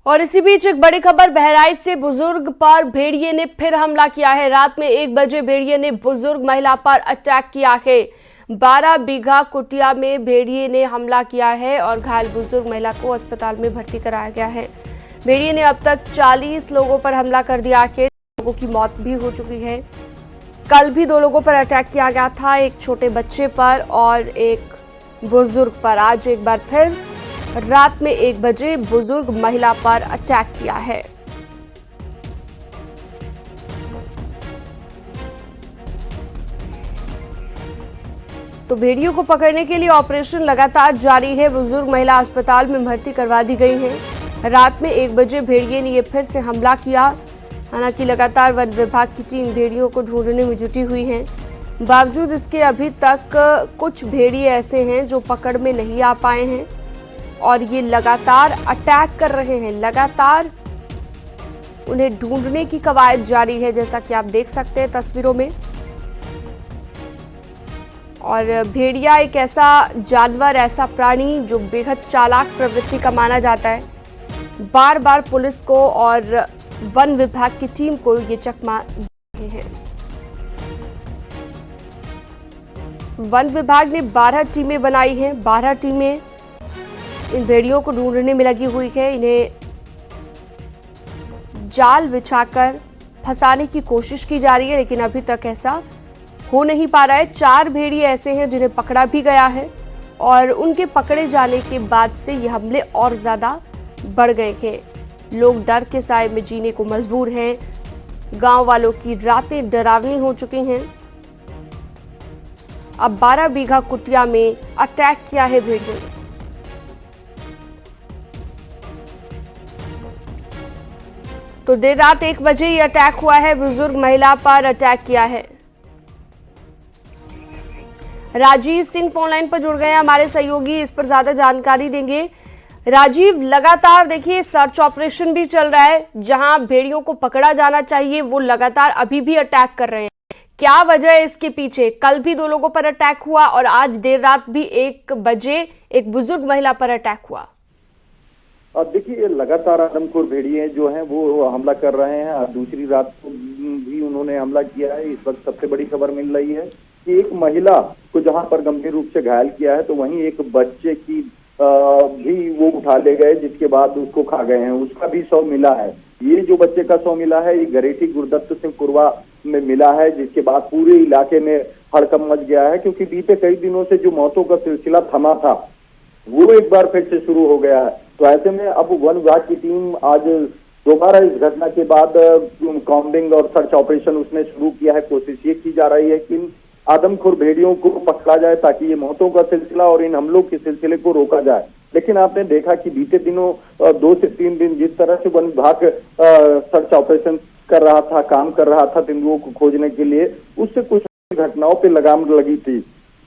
और इसी बीच एक बड़ी खबर, बहराइच से बुजुर्ग पर भेड़िए ने फिर हमला किया है। रात में 1 बजे भेड़िए ने बुजुर्ग महिला पर अटैक किया है। 12 बीघा कुटिया में भेड़िए ने हमला किया है और घायल बुजुर्ग महिला को अस्पताल में भर्ती कराया गया है। भेड़िए ने अब तक 40 लोगों पर हमला कर दिया है। लोगों की मौत भी हो चुकी है। कल भी 2 लोगों पर अटैक किया गया था, एक छोटे बच्चे पर और एक बुजुर्ग पर। आज एक बार फिर रात में 1 बजे बुजुर्ग महिला पर अटैक किया है। तो भेड़ियों को पकड़ने के लिए ऑपरेशन लगातार जारी है। बुजुर्ग महिला अस्पताल में भर्ती करवा दी गई है। रात में 1 बजे भेड़िए ने ये फिर से हमला किया। हालांकि लगातार वन विभाग की टीम भेड़ियों को ढूंढने में जुटी हुई है। बावजूद इसके अभी तक कुछ भेड़िए ऐसे हैं जो पकड़ में नहीं आ पाए हैं और ये लगातार अटैक कर रहे हैं। लगातार उन्हें ढूंढने की कवायद जारी है, जैसा कि आप देख सकते हैं तस्वीरों में। और भेड़िया एक ऐसा जानवर, ऐसा प्राणी जो बेहद चालाक प्रवृत्ति का माना जाता है। बार बार पुलिस को और वन विभाग की टीम को ये चकमा दे रहे हैं। वन विभाग ने 12 टीमें बनाई हैं। 12 टीमें इन भेड़ियों को ढूंढने में लगी हुई है। इन्हें जाल बिछाकर फंसाने की कोशिश की जा रही है, लेकिन अभी तक ऐसा हो नहीं पा रहा है। 4 भेड़िए ऐसे हैं जिन्हें पकड़ा भी गया है और उनके पकड़े जाने के बाद से ये हमले और ज्यादा बढ़ गए हैं। लोग डर के साए में जीने को मजबूर हैं। गांव वालों की रातें डरावनी हो चुकी हैं। अब 12 बीघा कुटिया में अटैक किया है भेड़ियों ने। तो देर रात 1 बजे ये अटैक हुआ है। बुजुर्ग महिला पर अटैक किया है। राजीव सिंह फोन लाइन पर जुड़ गए हैं, हमारे सहयोगी इस पर ज्यादा जानकारी देंगे। राजीव, लगातार देखिए सर्च ऑपरेशन भी चल रहा है। जहां भेड़ियों को पकड़ा जाना चाहिए वो लगातार अभी भी अटैक कर रहे हैं। क्या वजह है इसके पीछे? कल भी 2 लोगों पर अटैक हुआ और आज देर रात भी 1 बजे एक बुजुर्ग महिला पर अटैक हुआ। देखिए, लगातार आदमखोर भेड़िए जो हैं वो हमला कर रहे हैं। दूसरी रात को भी उन्होंने हमला किया है। इस वक्त सबसे बड़ी खबर मिल रही है कि एक महिला को जहां पर गंभीर रूप से घायल किया है, तो वहीं एक बच्चे की भी वो उठा ले गए, जिसके बाद उसको खा गए हैं। उसका भी शव मिला है। ये जो बच्चे का शव मिला है, ये गरेठी गुरदत्त सिंह कुरवा में मिला है, जिसके बाद पूरे इलाके में हड़कंप मच गया है। क्योंकि बीते कई दिनों से जो मौतों का सिलसिला थमा था वो एक बार फिर से शुरू हो गया है। तो ऐसे में अब वन विभाग की टीम आज दोबारा इस घटना के बाद कॉम्बिंग और सर्च ऑपरेशन उसने शुरू किया है। कोशिश ये की जा रही है कि इन आदमखोर भेड़ियों को पकड़ा जाए ताकि ये मौतों का सिलसिला और इन हमलों के सिलसिले को रोका जाए। लेकिन आपने देखा कि बीते दिनों 2 से 3 दिन जिस तरह से वन विभाग सर्च ऑपरेशन कर रहा था, काम कर रहा था तेंदुओं को खोजने के लिए, उससे कुछ घटनाओं पे लगाम लगी थी।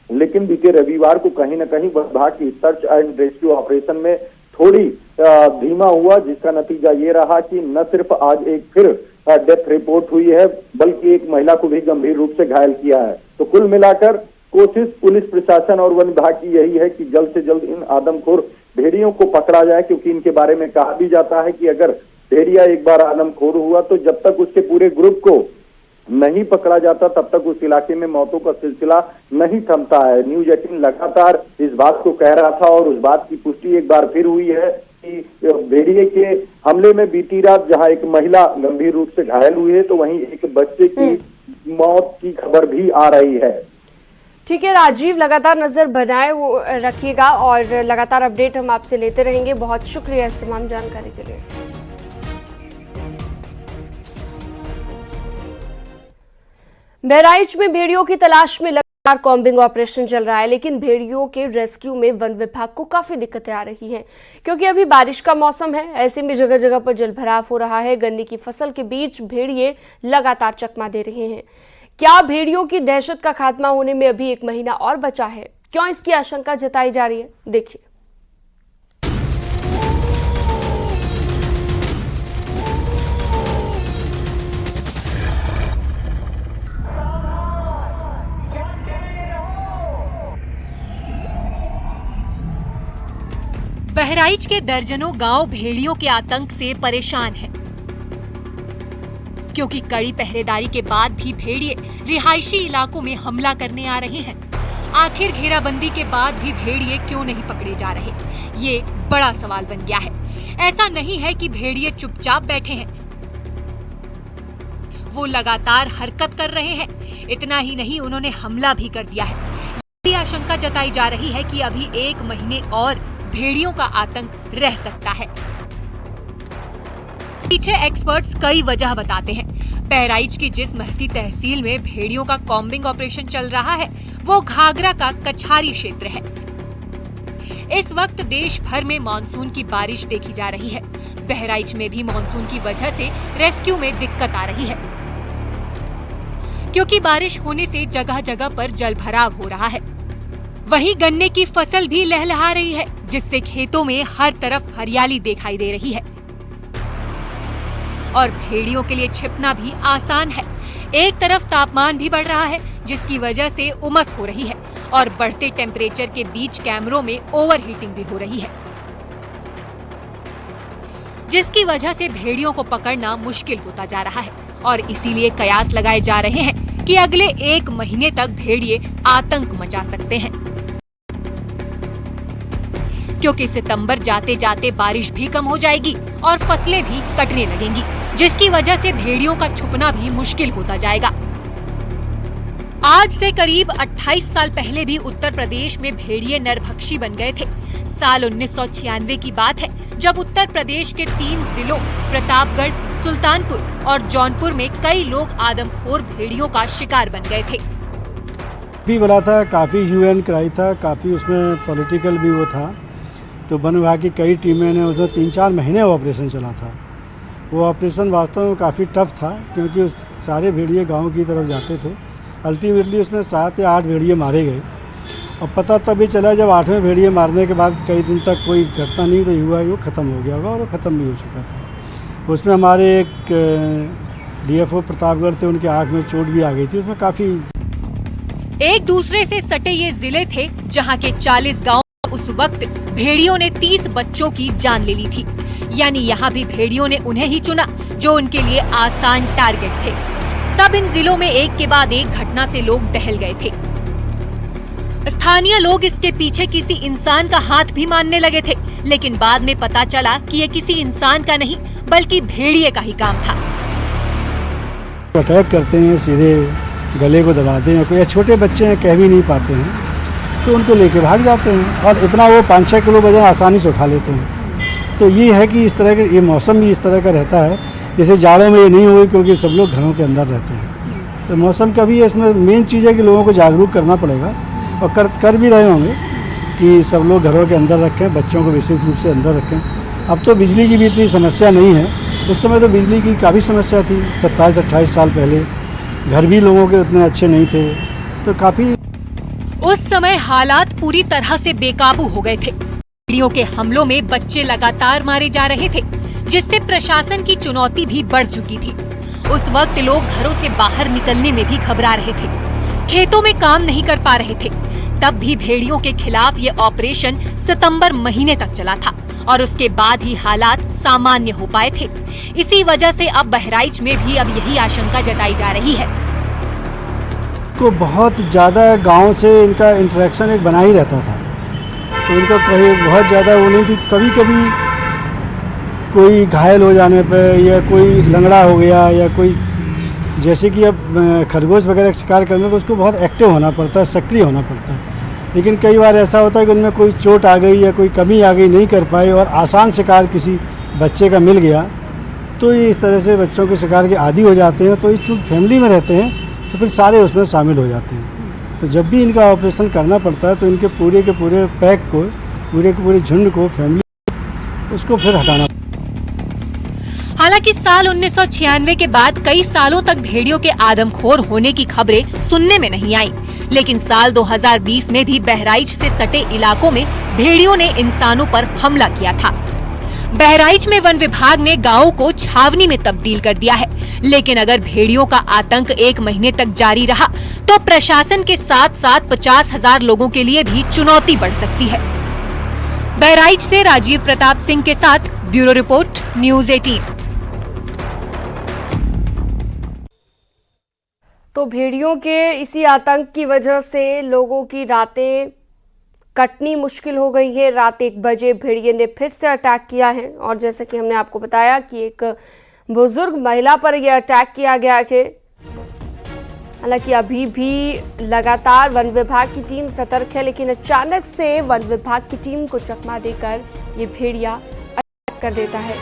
लेकिन बीते रविवार को कहीं ना कहीं वन विभाग की सर्च एंड रेस्क्यू ऑपरेशन में थोड़ी धीमा हुआ, जिसका नतीजा ये रहा कि न सिर्फ आज एक फिर डेथ रिपोर्ट हुई है, बल्कि एक महिला को भी गंभीर रूप से घायल किया है। तो कुल मिलाकर कोशिश पुलिस प्रशासन और वन विभाग की यही है कि जल्द से जल्द इन आदमखोर भेड़ियों को पकड़ा जाए। क्योंकि इनके बारे में कहा भी जाता है कि अगर भेड़िया एक बार आदमखोर हुआ तो जब तक उसके पूरे ग्रुप को नहीं पकड़ा जाता तब तक उस इलाके में मौतों का सिलसिला नहीं थमता है। न्यूज 18 लगातार इस बात को कह रहा था और उस बात की पुष्टि एक बार फिर हुई है कि भेड़िए के हमले में बीती रात जहां एक महिला गंभीर रूप से घायल हुई है, तो वहीं एक बच्चे की मौत की खबर भी आ रही है। ठीक है राजीव, लगातार नजर बनाए रखिएगा और लगातार अपडेट हम आपसे लेते रहेंगे। बहुत शुक्रिया इस तमाम जानकारी के लिए। बहराइच में भेड़ियों की तलाश में लगातार कॉम्बिंग ऑपरेशन चल रहा है, लेकिन भेड़ियों के रेस्क्यू में वन विभाग को काफी दिक्कतें आ रही हैं। क्योंकि अभी बारिश का मौसम है, ऐसे में जगह जगह पर जलभराव हो रहा है। गन्ने की फसल के बीच भेड़िए लगातार चकमा दे रहे हैं। क्या भेड़ियों की दहशत का खात्मा होने में अभी 1 महीना और बचा है? क्यों इसकी आशंका जताई जा रही है, देखिए। बहराइच के दर्जनों गांव भेड़ियों के आतंक से परेशान हैं, क्योंकि कड़ी पहरेदारी के बाद भी भेड़िए रिहायशी इलाकों में हमला करने आ रहे हैं। आखिर घेराबंदी के बाद भी भेड़िए क्यों नहीं पकड़े जा रहे, ये बड़ा सवाल बन गया है। ऐसा नहीं है कि भेड़िए चुपचाप बैठे हैं, वो लगातार हरकत कर रहे हैं। इतना ही नहीं, उन्होंने हमला भी कर दिया है। ये आशंका जताई जा रही है कि अभी 1 महीने और भेड़ियों का आतंक रह सकता है। पीछे एक्सपर्ट्स कई वजह बताते हैं। बहराइच की जिस महसी तहसील में भेड़ियों का कॉम्बिंग ऑपरेशन चल रहा है, वो घाघरा का कछारी क्षेत्र है। इस वक्त देश भर में मानसून की बारिश देखी जा रही है। बहराइच में भी मानसून की वजह से रेस्क्यू में दिक्कत आ रही है, क्योंकि बारिश होने से जगह जगह पर जल भराव हो रहा है। वहीं गन्ने की फसल भी लहलहा रही है, जिससे खेतों में हर तरफ हरियाली दिखाई दे रही है और भेड़ियों के लिए छिपना भी आसान है। एक तरफ तापमान भी बढ़ रहा है, जिसकी वजह से उमस हो रही है और बढ़ते टेम्परेचर के बीच कैमरों में ओवरहीटिंग भी हो रही है, जिसकी वजह से भेड़ियों को पकड़ना मुश्किल होता जा रहा है। और इसीलिए कयास लगाए जा रहे हैं कि अगले 1 महीने तक भेड़िए आतंक मचा सकते हैं, क्योंकि सितंबर जाते जाते बारिश भी कम हो जाएगी और फसलें भी कटने लगेंगी, जिसकी वजह से भेड़ियों का छुपना भी मुश्किल होता जाएगा। आज से करीब 28 साल पहले भी उत्तर प्रदेश में भेड़िए नरभक्षी बन गए थे। साल 1996 की बात है, जब उत्तर प्रदेश के 3 जिलों प्रतापगढ़, सुल्तानपुर और जौनपुर में कई लोग आदमखोर भेड़ियों का शिकार बन गए थे। भी बड़ा था, काफ़ी ह्यू एंड क्राई था, काफ़ी उसमें पॉलिटिकल भी वो था। तो वन विभाग की कई टीमें ने उसमें 3-4 महीने ऑपरेशन चला था। वो ऑपरेशन वास्तव में काफ़ी टफ था, क्योंकि उस सारे भेड़िए गांव की तरफ जाते थे। अल्टीमेटली उसमें 7 या 8 भेड़िए मारे गए और पता तभी चला जब 8वें भेड़िए मारने के बाद कई दिन तक कोई घटना नहीं रही हुआ, वो ख़त्म हो गया होगा और वो ख़त्म भी हो चुका था। उसमें हमारे एक डीएफओ प्रतापगढ़ थे, उनके आँख में चोट भी आ गई थी। उसमें काफ़ी एक दूसरे से सटे ये जिले थे, जहाँ के 40 गाँव उस वक्त भेड़ियों ने 30 बच्चों की जान ले ली थी। यानी यहाँ भी भेड़ियों ने उन्हें ही चुना जो उनके लिए आसान टारगेट थे। तब इन जिलों में एक के बाद एक घटना से लोग दहल गए थे। स्थानीय लोग इसके पीछे किसी इंसान का हाथ भी मानने लगे थे, लेकिन बाद में पता चला कि ये किसी इंसान का नहीं बल्कि भेड़िए का ही काम था। अटैक करते हैं, सीधे गले को दबाते हैं। कोई छोटे बच्चे हैं, कह भी नहीं पाते हैं, तो उनको लेके भाग जाते हैं और इतना वो 5-6 किलो वजन आसानी से उठा लेते हैं। तो ये है कि इस तरह के ये मौसम भी इस तरह का रहता है। जैसे जाड़ों में ये नहीं हुई, क्योंकि सब लोग घरों के अंदर रहते हैं। तो मौसम का भी इसमें मेन चीज़ है कि लोगों को जागरूक करना पड़ेगा, और कर भी रहे होंगे कि सब लोग घरों के अंदर रखें, बच्चों को विशेष रूप से अंदर रखें। अब तो बिजली की भी इतनी समस्या नहीं है, उस समय तो बिजली की काफ़ी समस्या थी। 27-28 साल पहले घर भी लोगों के उतने अच्छे नहीं थे, तो काफ़ी उस समय हालात पूरी तरह से बेकाबू हो गए थे। भेड़ियों के हमलों में बच्चे लगातार मारे जा रहे थे, जिससे प्रशासन की चुनौती भी बढ़ चुकी थी। उस वक्त लोग घरों से बाहर निकलने में भी घबरा रहे थे, खेतों में काम नहीं कर पा रहे थे। तब भी भेड़ियों के खिलाफ ये ऑपरेशन सितंबर महीने तक चला था और उसके बाद ही हालात सामान्य हो पाए थे। इसी वजह से अब बहराइच में भी अब यही आशंका जताई जा रही है। को बहुत ज़्यादा गांव से इनका इंटरेक्शन एक बना ही रहता था, तो इनका कहीं बहुत ज़्यादा वो नहीं थी। कभी कभी कोई घायल हो जाने पर या कोई लंगड़ा हो गया या कोई, जैसे कि अब खरगोश वगैरह का शिकार करना तो उसको बहुत एक्टिव होना पड़ता है, सक्रिय होना पड़ता है। लेकिन कई बार ऐसा होता है कि उनमें कोई चोट आ गई या कोई कमी आ गई, नहीं कर पाए और आसान शिकार किसी बच्चे का मिल गया, तो ये इस तरह से बच्चों के शिकार के आदी हो जाते हैं। तो इस चूँकि फैमिली में रहते हैं तो फिर सारे उसमें शामिल हो जाते हैं। तो जब भी इनका ऑपरेशन करना पड़ता है तो इनके पूरे के पूरे पैक को, पूरे के पूरे झुंड को, फैमिली उसको फिर हटाना। हालांकि साल 1996 के बाद कई सालों तक भेड़ियों के आदमखोर होने की खबरें सुनने में नहीं आई, लेकिन साल 2020 में भी बहराइच से सटे इलाकों में भेड़ियों ने इंसानों पर हमला किया था। बहराइच में वन विभाग ने गांवों को छावनी में तब्दील कर दिया है, लेकिन अगर भेड़ियों का आतंक 1 महीने तक जारी रहा तो प्रशासन के साथ साथ 50,000 लोगों के लिए भी चुनौती बढ़ सकती है। बहराइच से राजीव प्रताप सिंह के साथ ब्यूरो रिपोर्ट न्यूज़ 18। तो भेड़ियों के इसी आतंक की वजह से लोगों की रातें कटनी मुश्किल हो गई है। रात 1 बजे भेड़िए ने फिर से अटैक किया है और जैसा कि हमने आपको बताया कि एक बुजुर्ग महिला पर यह अटैक किया गया है। हालांकि अभी भी लगातार वन विभाग की टीम सतर्क है, लेकिन अचानक से वन विभाग की टीम को चकमा देकर ये भेड़िया अटैक कर देता है।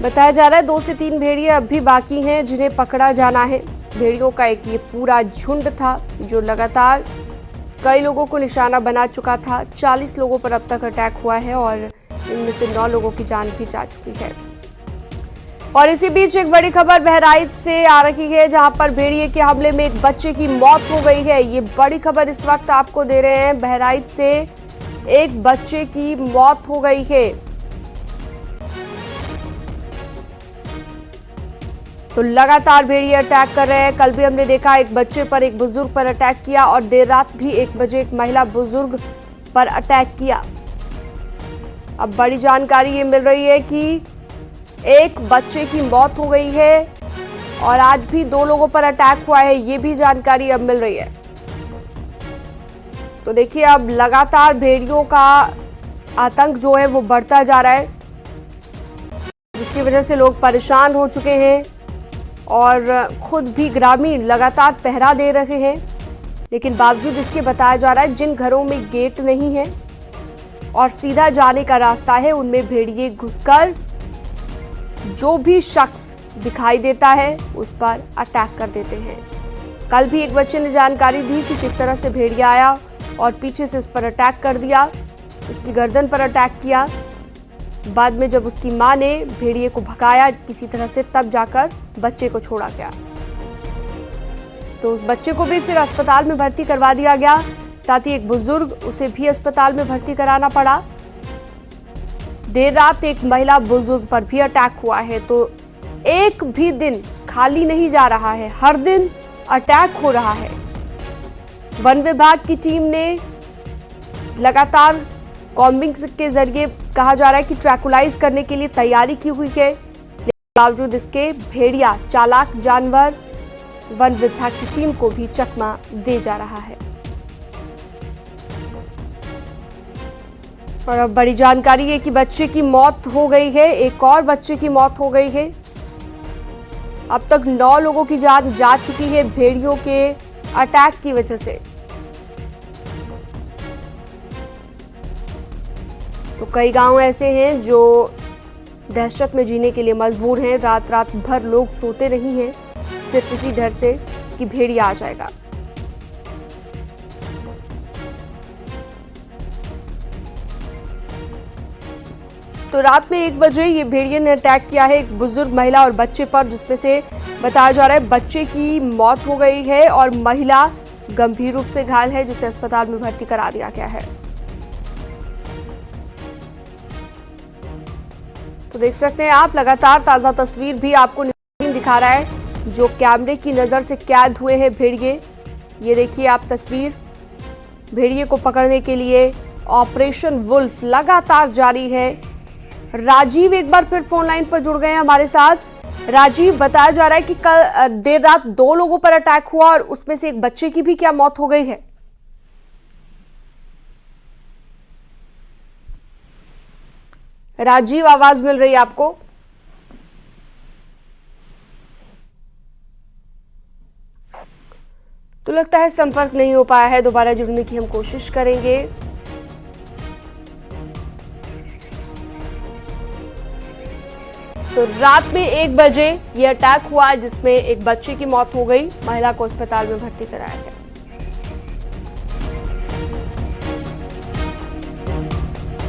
बताया जा रहा है 2 से 3 भेड़िए अब भी बाकी हैं जिन्हें पकड़ा जाना है। भेड़ियों का एक ये पूरा झुंड था जो लगातार कई लोगों को निशाना बना चुका था। 40 लोगों पर अब तक अटैक हुआ है और इनमें से 9 लोगों की जान भी जा चुकी है। और इसी बीच एक बड़ी खबर बहराइच से आ रही है, जहां पर भेड़िए के हमले में एक बच्चे की मौत हो गई है। ये बड़ी खबर इस वक्त आपको दे रहे हैं। बहराइच से एक बच्चे की मौत हो गई है। तो लगातार भेड़िए अटैक कर रहे हैं। कल भी हमने देखा एक बच्चे पर, एक बुजुर्ग पर अटैक किया और देर रात भी 1 बजे एक महिला बुजुर्ग पर अटैक किया। अब बड़ी जानकारी ये मिल रही है कि एक बच्चे की मौत हो गई है और आज भी 2 लोगों पर अटैक हुआ है, ये भी जानकारी अब मिल रही है। तो देखिए अब लगातार भेड़ियों का आतंक जो है वो बढ़ता जा रहा है, जिसकी वजह से लोग परेशान हो चुके हैं और खुद भी ग्रामीण लगातार पहरा दे रहे हैं। लेकिन बावजूद इसके बताया जा रहा है जिन घरों में गेट नहीं है और सीधा जाने का रास्ता है, उनमें भेड़िए घुसकर जो भी शख्स दिखाई देता है उस पर अटैक कर देते हैं। कल भी एक बच्चे ने जानकारी दी कि किस तरह से भेड़िया आया और पीछे से उस पर अटैक कर दिया, उसकी गर्दन पर अटैक किया। बाद में जब उसकी मां ने भेड़िए को भगाया किसी तरह से, तब जाकर बच्चे को छोड़ा गया। तो उस बच्चे को भी फिर अस्पताल में भर्ती करवा दिया गया। साथ ही एक बुजुर्ग, उसे भी अस्पताल में भर्ती कराना पड़ा। देर रात एक महिला बुजुर्ग पर भी अटैक हुआ है। तो एक भी दिन खाली नहीं जा रहा है, हर दिन अटैक हो रहा है। वन विभाग की टीम ने लगातार कॉम्बिंग के जरिए कहा जा रहा है कि ट्रैकुलाइज करने के लिए तैयारी की हुई है, लेकिन बावजूद इसके भेड़िया चालाक जानवर वन विभाग की टीम को भी चकमा दे जा रहा है। और अब बड़ी जानकारी है कि बच्चे की मौत हो गई है, एक और बच्चे की मौत हो गई है। अब तक 9 लोगों की जान जा चुकी है भेड़ियों के अटैक की वजह से। तो कई गांव ऐसे हैं जो दहशत में जीने के लिए मजबूर हैं। रात रात भर लोग सोते नहीं हैं, सिर्फ इसी डर से कि भेड़िया आ जाएगा। तो रात में 1 बजे ये भेड़िए ने अटैक किया है एक बुजुर्ग महिला और बच्चे पर, जिसमें से बताया जा रहा है बच्चे की मौत हो गई है और महिला गंभीर रूप से घायल है, जिसे अस्पताल में भर्ती करा दिया गया है। तो देख सकते हैं आप, लगातार ताजा तस्वीर भी आपको दिखा रहा है जो कैमरे की नजर से कैद हुए हैं भेड़िए। ये देखिए आप तस्वीर, भेड़िए को पकड़ने के लिए ऑपरेशन वुल्फ लगातार जारी है। राजीव एक बार फिर फोन लाइन पर जुड़ गए हैं हमारे साथ। राजीव, बताया जा रहा है कि कल देर रात 2 लोगों पर अटैक हुआ और उसमें से एक बच्चे की भी क्या मौत हो गई है? राजीव, आवाज मिल रही है आपको? तो लगता है संपर्क नहीं हो पाया है, दोबारा जुड़ने की हम कोशिश करेंगे। तो रात में 1 बजे ये अटैक हुआ जिसमें एक बच्चे की मौत हो गई, महिला को अस्पताल में भर्ती कराया गया।